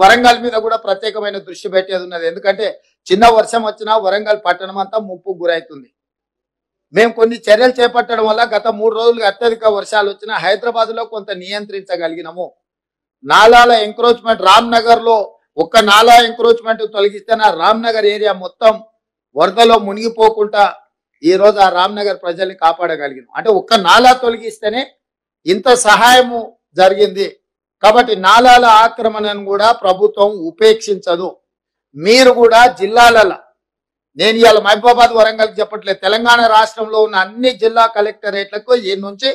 వరంగల్ మీద కూడా ప్రత్యేకమైన దృష్టి పెట్టేది ఉన్నది. ఎందుకంటే చిన్న వర్షం వచ్చినా వరంగల్ పట్టణం అంతా ముప్పు గురైతుంది. మేము కొన్ని చర్యలు చేపట్టడం వల్ల గత 3 రోజులుగా అత్యధిక వర్షాలు వచ్చినా హైదరాబాద్ లో కొంత నియంత్రించగలిగినాము. నాలాల ఎంక్రోచ్మెంట్ రామ్నగర్ లో ఒక్క నాలా ఎంక్రోచ్మెంట్ తొలగిస్తే రామ్నగర్ ఏరియా మొత్తం వరదలో మునిగిపోకుండా ఈ రోజు ఆ రామ్నగర్ ప్రజల్ని కాపాడగలిగినాం. అంటే ఒక్క నాలా తొలగిస్తేనే ఇంత సహాయము జరిగింది. కాబట్టి నాలాల ఆక్రమణను కూడా ప్రభుత్వం ఉపేక్షించదు. మీరు కూడా జిల్లాలలో, నేను ఇవాళ మహబూబాబాద్ వరంగల్ చెప్పట్లేదు, తెలంగాణ రాష్ట్రంలో ఉన్న అన్ని జిల్లా కలెక్టరేట్లకు ఈ నుంచి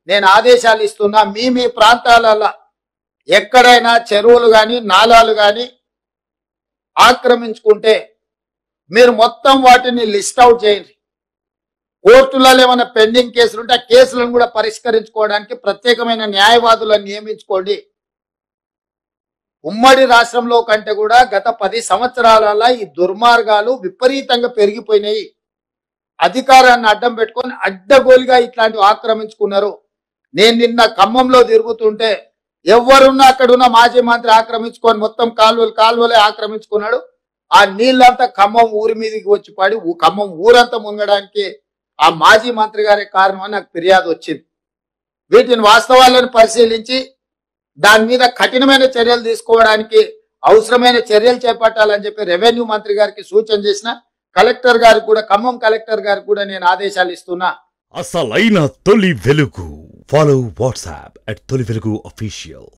నేను ఆదేశాలు ఇస్తున్నా. మీ ప్రాంతాలలో ఎక్కడైనా చెరువులు కానీ నాలాలు కానీ ఆక్రమించుకుంటే మీరు మొత్తం వాటిని లిస్ట్ అవుట్ చేయండి. కోర్టులలో ఏమైనా పెండింగ్ కేసులు ఉంటే ఆ కేసులను కూడా పరిష్కరించుకోవడానికి ప్రత్యేకమైన న్యాయవాదులను నియమించుకోండి. ఉమ్మడి రాష్ట్రంలో కంటే కూడా గత 10 సంవత్సరాల ఈ దుర్మార్గాలు విపరీతంగా పెరిగిపోయినాయి. అధికారాన్ని అడ్డం పెట్టుకొని అడ్డగోలుగా ఇట్లాంటివి ఆక్రమించుకున్నారు. నేను నిన్న ఖమ్మంలో తిరుగుతుంటే ఎవరున్నా అక్కడున్న మాజీ మంత్రి ఆక్రమించుకొని మొత్తం కాలువలే ఆక్రమించుకున్నాడు. ఆ నీళ్ళంతా ఖమ్మం ఊరి మీదకి వచ్చి పడి ఖమ్మం ఊరంతా మునగడానికి ఆ మాజీ మంత్రి గారే కారణం అని నాకు ఫిర్యాదు వచ్చింది. వీటిని వాస్తవాలను పరిశీలించి దాని మీద కఠినమైన చర్యలు తీసుకోవడానికి అవసరమైన చర్యలు చేపట్టాలని చెప్పి రెవెన్యూ మంత్రి గారికి సూచన చేసిన, కలెక్టర్ గారికి కూడా, ఖమ్మం కలెక్టర్ గారికి కూడా నేను ఆదేశాలు ఇస్తున్నా. అసలైన తొలి వెలుగు. ఫాలో వాట్సాప్ @తొలి వెలుగు official.